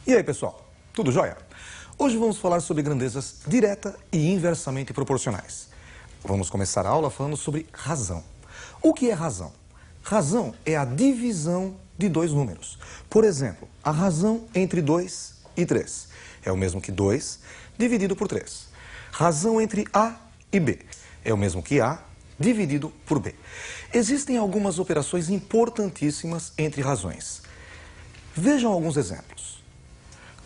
E aí, pessoal, tudo jóia? Hoje vamos falar sobre grandezas direta e inversamente proporcionais. Vamos começar a aula falando sobre razão. O que é razão? Razão é a divisão de dois números. Por exemplo, a razão entre 2 e 3 é o mesmo que 2 dividido por 3. Razão entre A e B é o mesmo que A dividido por B. Existem algumas operações importantíssimas entre razões. Vejam alguns exemplos.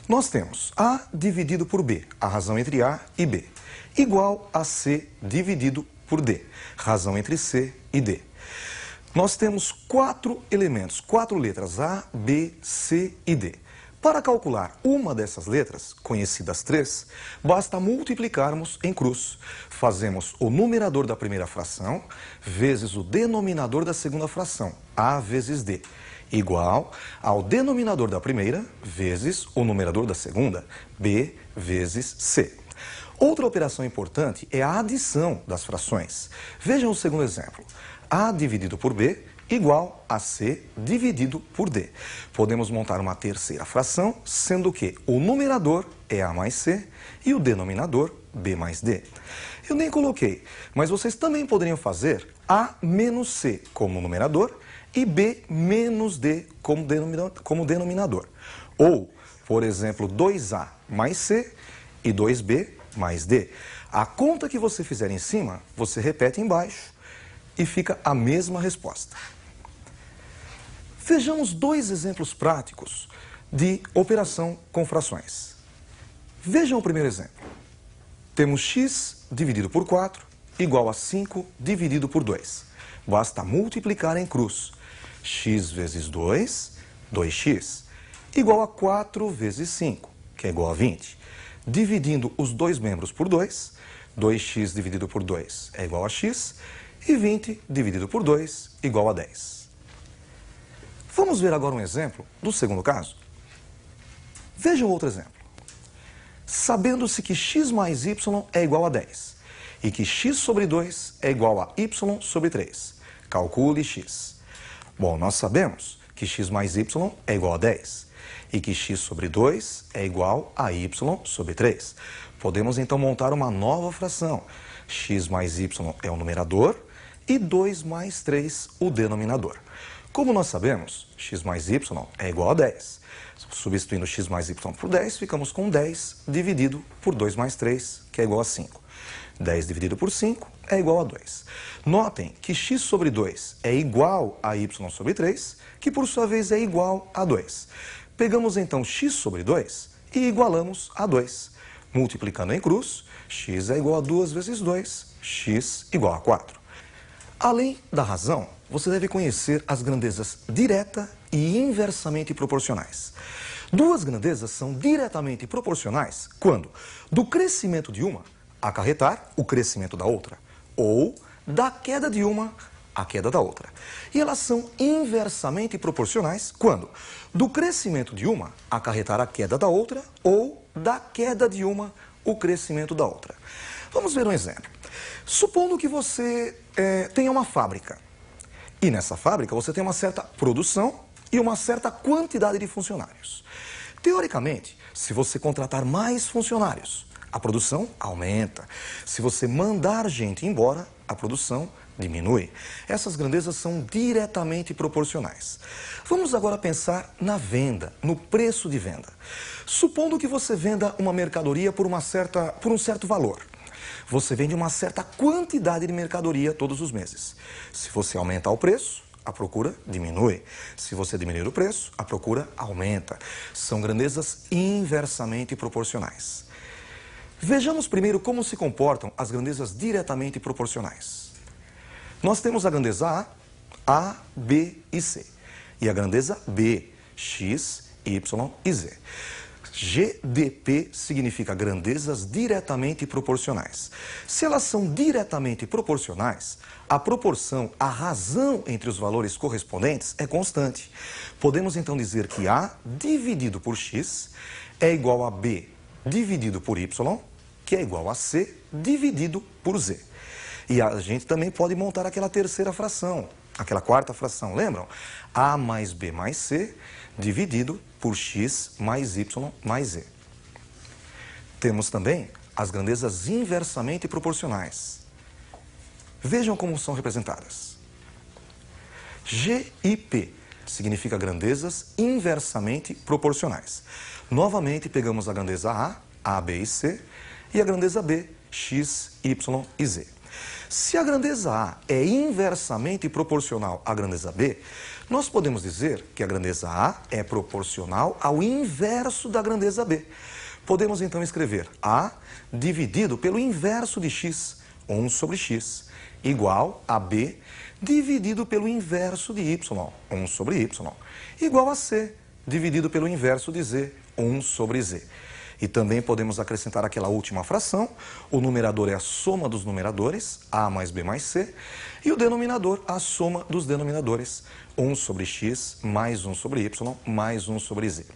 Nós temos A dividido por B, a razão entre A e B, igual a C dividido por D, razão entre C e D. Nós temos 4 elementos, 4 letras, A, B, C e D. Para calcular uma dessas letras, conhecidas 3, basta multiplicarmos em cruz. Fazemos o numerador da primeira fração vezes o denominador da segunda fração, A vezes D, igual ao denominador da primeira vezes o numerador da segunda, B vezes C. Outra operação importante é a adição das frações. Vejam o segundo exemplo. A dividido por B igual a C dividido por D. Podemos montar uma terceira fração, sendo que o numerador é A mais C e o denominador B mais D. Eu nem coloquei, mas vocês também poderiam fazer A menos C como numerador e B menos D como denominador. Ou, por exemplo, 2A mais C e 2B mais D. A conta que você fizer em cima, você repete embaixo e fica a mesma resposta. Vejamos 2 exemplos práticos de operação com frações. Vejam o primeiro exemplo. Temos x dividido por 4 igual a 5 dividido por 2. Basta multiplicar em cruz. X vezes 2, 2x, igual a 4 vezes 5, que é igual a 20. Dividindo os dois membros por 2, 2x dividido por 2 é igual a x, e 20 dividido por 2 igual a 10. Vamos ver agora um exemplo do segundo caso? Vejam outro exemplo. Sabendo-se que x mais y é igual a 10 e que x sobre 2 é igual a y sobre 3, calcule x. Bom, nós sabemos que x mais y é igual a 10 e que x sobre 2 é igual a y sobre 3. Podemos então montar uma nova fração. X mais y é o numerador e 2 mais 3 o denominador. Como nós sabemos, x mais y é igual a 10. Substituindo x mais y por 10, ficamos com 10 dividido por 2 mais 3, que é igual a 5. 10 dividido por 5 é igual a 2. Notem que x sobre 2 é igual a y sobre 3, que por sua vez é igual a 2. Pegamos então x sobre 2 e igualamos a 2. Multiplicando em cruz, x é igual a 2 vezes 2, x igual a 4. Além da razão, você deve conhecer as grandezas direta e inversamente proporcionais. Duas grandezas são diretamente proporcionais quando do crescimento de uma acarretar o crescimento da outra, ou da queda de uma a queda da outra. E elas são inversamente proporcionais quando do crescimento de uma acarretar a queda da outra, ou da queda de uma o crescimento da outra. Vamos ver um exemplo. Supondo que você tenha uma fábrica, e nessa fábrica você tem uma certa produção e uma certa quantidade de funcionários. Teoricamente, se você contratar mais funcionários, a produção aumenta. Se você mandar gente embora, a produção diminui. Essas grandezas são diretamente proporcionais. Vamos agora pensar na venda, no preço de venda. Supondo que você venda uma mercadoria por um certo valor. Você vende uma certa quantidade de mercadoria todos os meses. Se você aumentar o preço, a procura diminui. Se você diminuir o preço, a procura aumenta. São grandezas inversamente proporcionais. Vejamos primeiro como se comportam as grandezas diretamente proporcionais. Nós temos a grandeza A, B e C. E a grandeza B, X, Y e Z. GDP significa grandezas diretamente proporcionais. Se elas são diretamente proporcionais, a proporção, a razão entre os valores correspondentes é constante. Podemos então dizer que A dividido por X é igual a B dividido por Y, que é igual a C dividido por Z. E a gente também pode montar aquela terceira fração, aquela quarta fração, lembram? A mais B mais C dividido por X mais Y mais Z. Temos também as grandezas inversamente proporcionais. Vejam como são representadas. G e P significa grandezas inversamente proporcionais. Novamente, pegamos a grandeza A, B e C, e a grandeza B, X, Y e Z. Se a grandeza A é inversamente proporcional à grandeza B, nós podemos dizer que a grandeza A é proporcional ao inverso da grandeza B. Podemos então escrever A dividido pelo inverso de X, 1 sobre X, igual a B dividido pelo inverso de Y, 1 sobre Y, igual a C dividido pelo inverso de Z, 1 sobre Z. E também podemos acrescentar aquela última fração, o numerador é a soma dos numeradores, A mais B mais C, e o denominador a soma dos denominadores, 1 sobre X mais 1 sobre Y mais 1 sobre Z.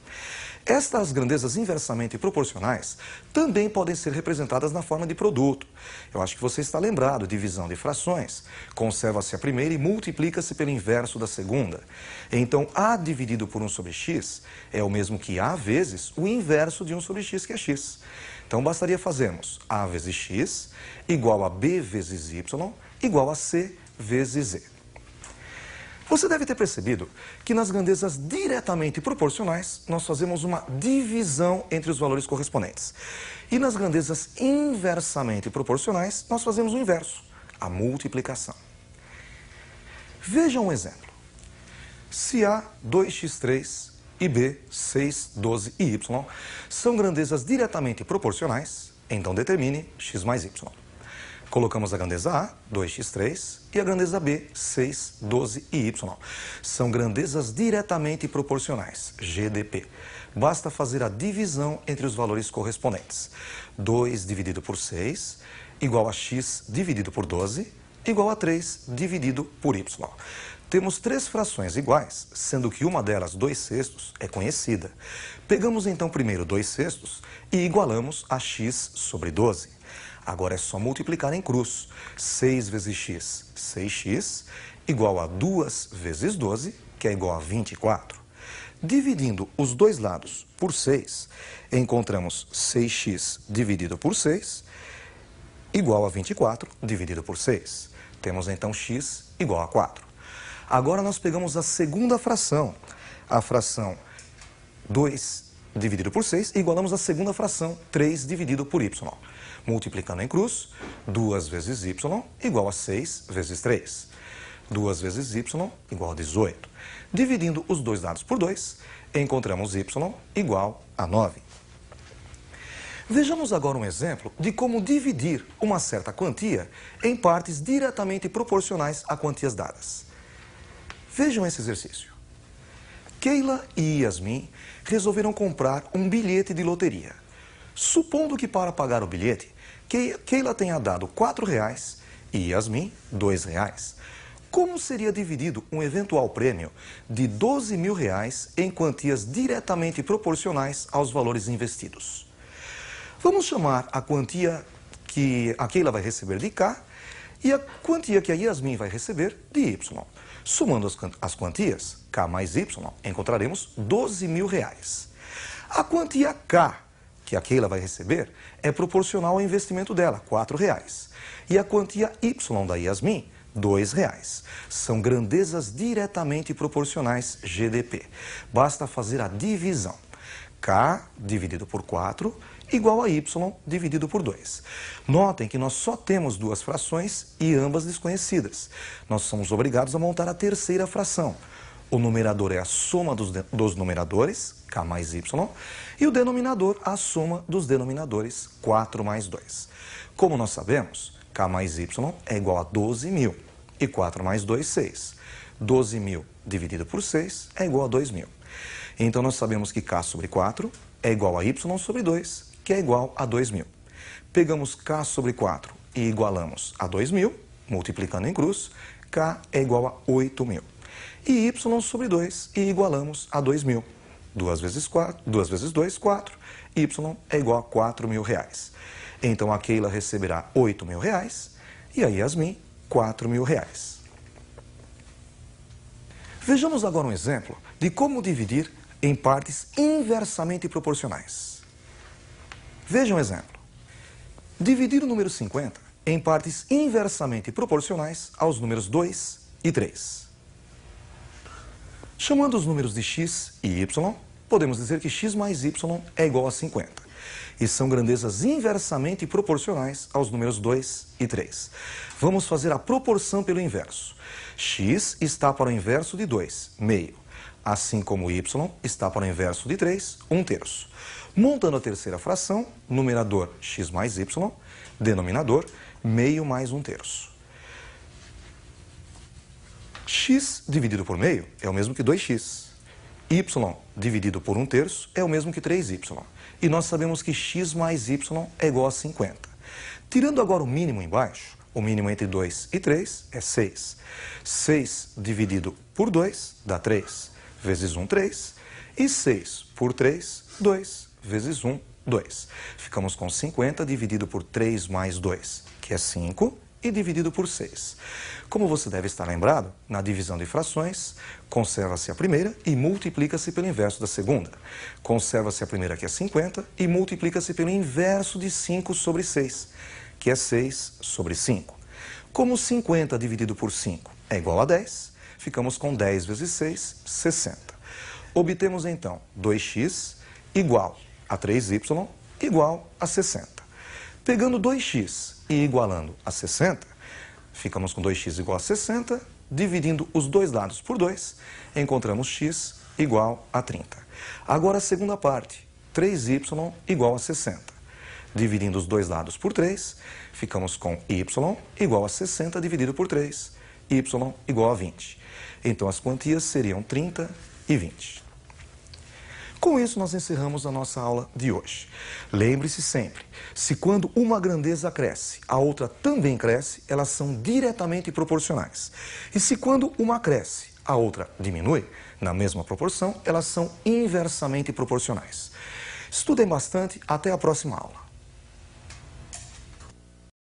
Estas grandezas inversamente proporcionais também podem ser representadas na forma de produto. Eu acho que você está lembrado, divisão de frações. Conserva-se a primeira e multiplica-se pelo inverso da segunda. Então, A dividido por 1 sobre X é o mesmo que A vezes o inverso de 1 sobre X, que é X. Então, bastaria fazermos A vezes X igual a B vezes Y igual a C vezes Z. Você deve ter percebido que nas grandezas diretamente proporcionais, nós fazemos uma divisão entre os valores correspondentes. E nas grandezas inversamente proporcionais, nós fazemos o inverso, a multiplicação. Veja um exemplo. Se A, 2x3 e B, 6, 12 e Y são grandezas diretamente proporcionais, então determine x mais y. Colocamos a grandeza A, 2x3, e a grandeza B, 6, 12 e Y. São grandezas diretamente proporcionais, GDP. Basta fazer a divisão entre os valores correspondentes. 2 dividido por 6, igual a x dividido por 12, igual a 3 dividido por Y. Temos três frações iguais, sendo que uma delas, 2/6, é conhecida. Pegamos então primeiro 2/6 e igualamos a x sobre 12. Agora é só multiplicar em cruz. 6 vezes x, 6x, igual a 2 vezes 12, que é igual a 24. Dividindo os dois lados por 6, encontramos 6x dividido por 6, igual a 24 dividido por 6. Temos então x igual a 4. Agora nós pegamos a segunda fração, a fração 2 dividido por 6, e igualamos a segunda fração, 3 dividido por y. Multiplicando em cruz, 2 vezes y igual a 6 vezes 3. 2 vezes y igual a 18. Dividindo os dois lados por 2, encontramos y igual a 9. Vejamos agora um exemplo de como dividir uma certa quantia em partes diretamente proporcionais a quantias dadas. Vejam esse exercício. Keila e Yasmin resolveram comprar um bilhete de loteria. Supondo que para pagar o bilhete, Keila tenha dado R$4 e Yasmin R$2. Como seria dividido um eventual prêmio de R$12.000 em quantias diretamente proporcionais aos valores investidos? Vamos chamar a quantia que a Keila vai receber de K e a quantia que a Yasmin vai receber de Y. Somando as quantias, K mais Y, encontraremos R$12.000. A quantia K que a Keila vai receber é proporcional ao investimento dela, R$4. E a quantia Y da Yasmin, R$2. São grandezas diretamente proporcionais, GDP. Basta fazer a divisão. K dividido por 4 igual a Y dividido por 2. Notem que nós só temos duas frações e ambas desconhecidas. Nós somos obrigados a montar a terceira fração. O numerador é a soma dos numeradores, K mais Y, e o denominador a soma dos denominadores, 4 mais 2. Como nós sabemos, K mais Y é igual a 12.000 e 4 mais 2, 6. 12.000 dividido por 6 é igual a 2.000. Então nós sabemos que K sobre 4 é igual a Y sobre 2, que é igual a 2.000. Pegamos K sobre 4 e igualamos a 2.000, multiplicando em cruz, K é igual a 8.000. E Y sobre 2 e igualamos a 2.000. 2 vezes 2, 4. Y é igual a R$4.000. Então a Keila receberá R$8.000 e a Yasmin R$4.000. Vejamos agora um exemplo de como dividir em partes inversamente proporcionais. Veja um exemplo. Dividir o número 50 em partes inversamente proporcionais aos números 2 e 3. Chamando os números de x e y, podemos dizer que x mais y é igual a 50. E são grandezas inversamente proporcionais aos números 2 e 3. Vamos fazer a proporção pelo inverso. X está para o inverso de 2, meio. Assim como y está para o inverso de 3, 1/3. Montando a terceira fração, numerador x mais y, denominador meio mais 1/3. X dividido por meio é o mesmo que 2x. Y dividido por 1/3 é o mesmo que 3y. E nós sabemos que x mais y é igual a 50. Tirando agora o mínimo embaixo, o mínimo entre 2 e 3 é 6. 6 dividido por 2 dá 3, vezes 1, 3. E 6 por 3, 2, vezes 1, 2. Ficamos com 50 dividido por 3 mais 2, que é 5, e dividido por 6. Como você deve estar lembrado, na divisão de frações, conserva-se a primeira e multiplica-se pelo inverso da segunda. Conserva-se a primeira, que é 50, e multiplica-se pelo inverso de 5 sobre 6, que é 6 sobre 5. Como 50 dividido por 5 é igual a 10, ficamos com 10 vezes 6, 60. Obtemos então 2x igual a 3y igual a 60. Pegando 2x e igualando a 60, ficamos com 2x igual a 60, dividindo os dois lados por 2, encontramos x igual a 30. Agora a segunda parte, 3y igual a 60. Dividindo os dois lados por 3, ficamos com y igual a 60 dividido por 3, y igual a 20. Então as quantias seriam 30 e 20. Com isso, nós encerramos a nossa aula de hoje. Lembre-se sempre, se quando uma grandeza cresce, a outra também cresce, elas são diretamente proporcionais. E se quando uma cresce, a outra diminui, na mesma proporção, elas são inversamente proporcionais. Estudem bastante, até a próxima aula.